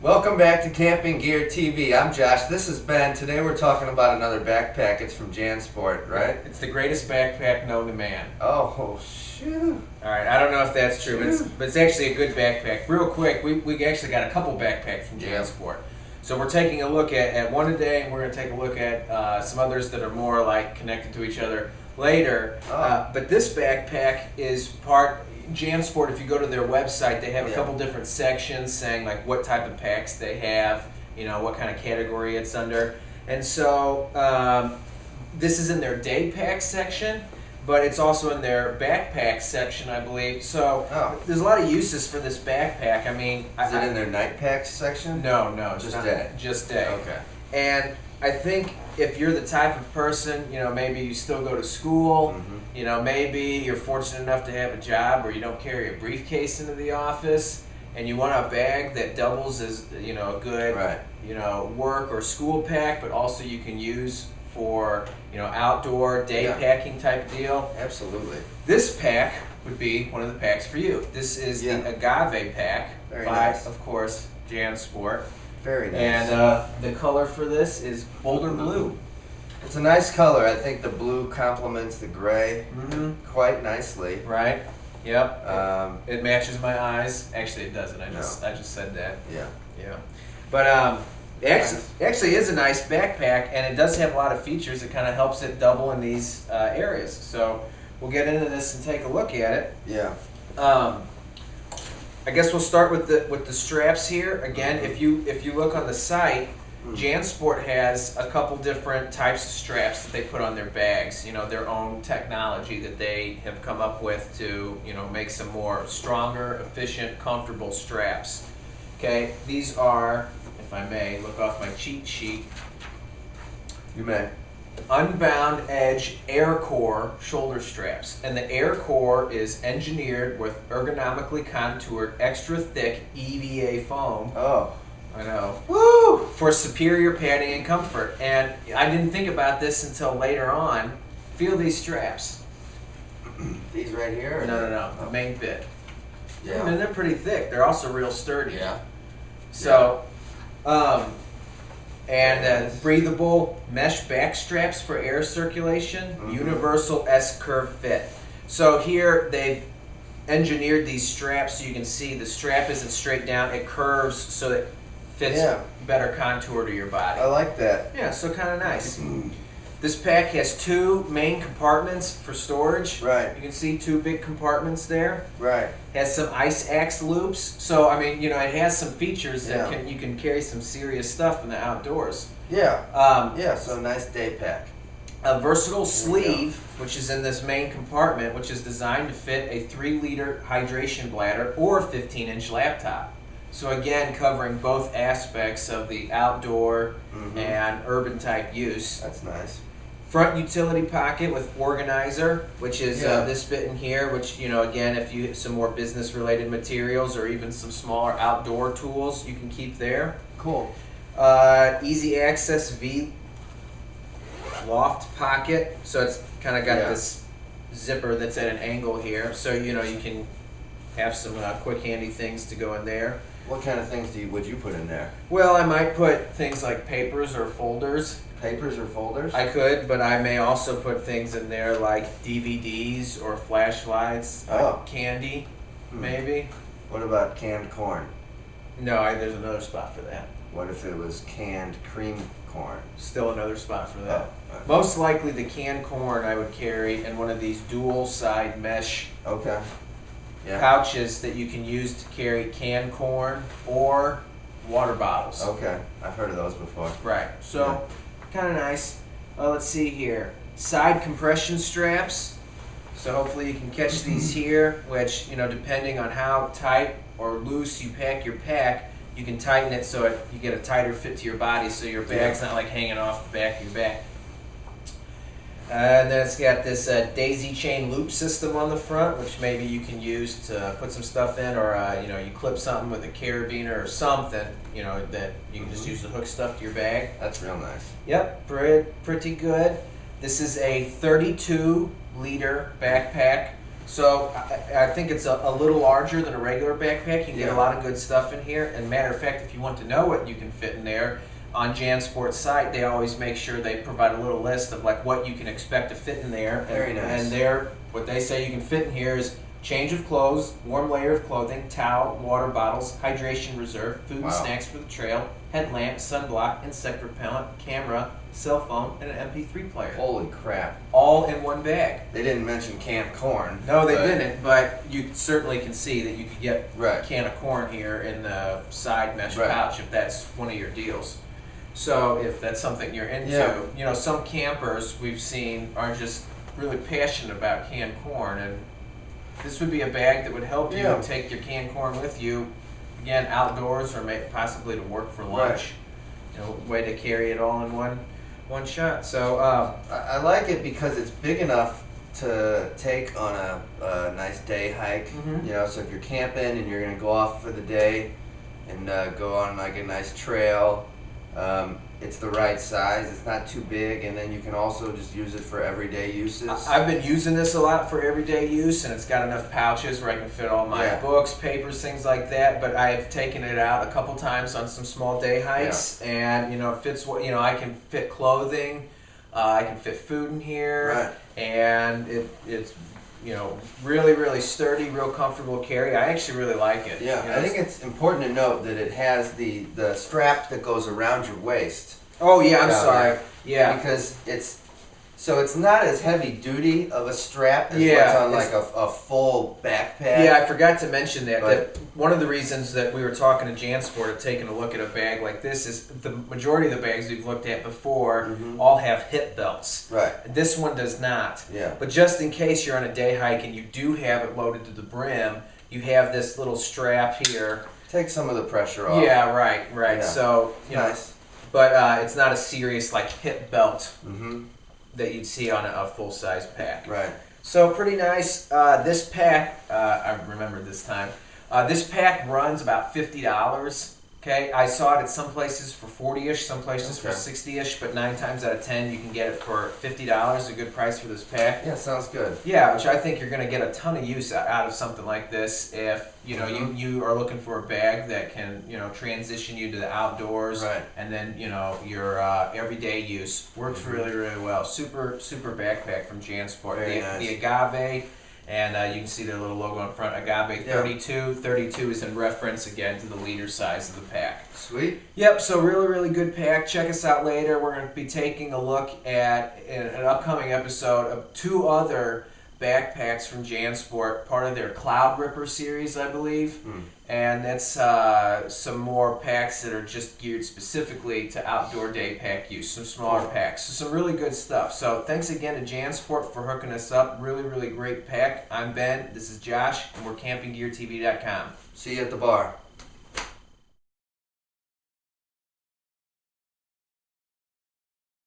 Welcome back to Camping Gear TV. I'm Josh. This is Ben. Today we're talking about another backpack. It's from Jansport, right? It's the greatest backpack known to man. Oh, shoot. Alright, I don't know if that's true, but it's actually a good backpack. Real quick, we actually got a couple backpacks from Jansport. So we're taking a look at one today, and we're going to take a look at some others that are more like connected to each other later. But this backpack is part Jansport. If you go to their website, they have a couple different sections saying like what type of packs they have, you know, what kind of category it's under. And so this is in their day pack section, but it's also in their backpack section, I believe. So there's a lot of uses for this backpack. I mean, is it in their night packs section? No, just day. Just day. Okay. And I think if you're the type of person, you know, maybe you still go to school, you know, maybe you're fortunate enough to have a job where you don't carry a briefcase into the office, and you want a bag that doubles as, you know, a good, you know, work or school pack, but also you can use for, you know, outdoor day packing type deal. Absolutely. This pack would be one of the packs for you. This is the Agave pack by, of course, Jansport. Very nice. And the color for this is Boulder Blue. It's a nice color. I think the blue complements the gray quite nicely. Right. Yep. It matches my eyes. Actually, it doesn't. I just said that. Yeah. Yeah. But it actually is a nice backpack, and it does have a lot of features that kind of helps it double in these areas. So we'll get into this and take a look at it. Yeah. I guess we'll start with the straps here. Again, if you look on the site, Jansport has a couple different types of straps that they put on their bags. You know, their own technology that they have come up with to, you know, make some more stronger, efficient, comfortable straps. Okay, these are, if I may, look off my cheat sheet. You may. Unbound Edge Air Core shoulder straps, and the Air Core is engineered with ergonomically contoured, extra thick EVA foam. Oh, I know. Woo! For superior padding and comfort. And I didn't think about this until later on. Feel these straps. These right here? No. The main bit. Yeah. I mean, they're pretty thick. They're also real sturdy. Yeah. So, breathable mesh back straps for air circulation, universal S-curve fit. So here they've engineered these straps so you can see the strap isn't straight down, it curves so it fits better contour to your body. I like that. Yeah, so kind of nice. This pack has two main compartments for storage. Right. You can see two big compartments there. Right. Has some ice axe loops. So, I mean, you know, it has some features that you can carry some serious stuff in the outdoors. Yeah. So nice day pack. A versatile sleeve, which is in this main compartment, which is designed to fit a 3-liter hydration bladder or a 15-inch laptop. So again, covering both aspects of the outdoor and urban type use. That's nice. Front utility pocket with organizer, which is this bit in here, which, you know, again, if you have some more business related materials or even some smaller outdoor tools, you can keep there. Cool. Easy access V loft pocket, so it's kind of got this zipper that's at an angle here, so you know you can have some quick handy things to go in there. What kind of things would you put in there? Well, I might put things like papers or folders. Papers or folders? I could, but I may also put things in there like DVDs or flashlights, candy, maybe. What about canned corn? No, there's another spot for that. What if it was canned cream corn? Still another spot for that. Okay. Most likely the canned corn I would carry in one of these dual side mesh pouches that you can use to carry canned corn or water bottles. Okay, I've heard of those before. Right, so kind of nice. Let's see here. Side compression straps. So hopefully you can catch these here, which, you know, depending on how tight or loose you pack your pack, you can tighten it so you get a tighter fit to your body so your bag's not like hanging off the back of your back. And then it's got this daisy chain loop system on the front, which maybe you can use to put some stuff in, or you know, you clip something with a carabiner or something, you know, that you can just use to hook stuff to your bag. That's real nice. Yep, pretty good. This is a 32-liter backpack. So I think it's a little larger than a regular backpack. You can get a lot of good stuff in here. And matter of fact, if you want to know what you can fit in there, on Jansport's site, they always make sure they provide a little list of like what you can expect to fit in there. Very nice. And what they say you can fit in here is change of clothes, warm layer of clothing, towel, water bottles, hydration reserve, food and snacks for the trail, headlamp, sunblock, insect repellent, camera, cell phone, and an MP3 player. Holy crap. All in one bag. They didn't mention canned corn. No, they didn't, but you certainly can see that you could get Right. a can of corn here in the side mesh Right. pouch if that's one of your deals. So if that's something you're into, Yeah. you know, some campers we've seen are just really passionate about canned corn, and this would be a bag that would help you take your canned corn with you, again, outdoors or possibly to work for lunch. Right. You know, way to carry it all in one shot. So I like it because it's big enough to take on a nice day hike. You know, so if you're camping and you're going to go off for the day and go on like a nice trail, it's the right size. It's not too big, and then you can also just use it for everyday uses. I've been using this a lot for everyday use, and it's got enough pouches where I can fit all my books, papers, things like that. But I have taken it out a couple times on some small day hikes, and you know, it fits what, you know, I can fit clothing, I can fit food in here, and it's, you know, really, really sturdy, real comfortable carry. I actually really like it. Yeah, you know, I think it's important to note that it has the strap that goes around your waist. Oh yeah, I'm sorry. Yeah, because it's not as heavy duty of a strap as what's on like a full backpack. Yeah, I forgot to mention that. That one of the reasons that we were talking to Jansport and taking a look at a bag like this is the majority of the bags we've looked at before all have hip belts. Right. This one does not. Yeah. But just in case you're on a day hike and you do have it loaded to the brim, you have this little strap here. Take some of the pressure off. Yeah, right. Yeah. So, you know, but it's not a serious like hip belt that you'd see on a full-size pack. Right. So pretty nice. This pack, I remember this time, this pack runs about $50. Okay, I saw it at some places for 40-ish, some places for 60-ish, but 9 times out of 10 you can get it for $50, a good price for this pack. Yeah, sounds good. Yeah, which I think you're going to get a ton of use out of something like this if, you know, you are looking for a bag that can, you know, transition you to the outdoors and then, you know, your everyday use. Works really, really well. Super backpack from Jansport. The Agave, and you can see their little logo on front, Agave 32. 32 is in reference, again, to the liter size of the pack. Sweet. Yep, so really, really good pack. Check us out later. We're going to be taking a look at, in an upcoming episode, of 2 other backpacks from Jansport, part of their Cloud Ripper series, I believe. And that's some more packs that are just geared specifically to outdoor day pack use, some smaller packs. So some really good stuff. So thanks again to Jansport for hooking us up. Really, really great pack. I'm Ben, this is Josh, and we're campinggeartv.com. See you at the bar.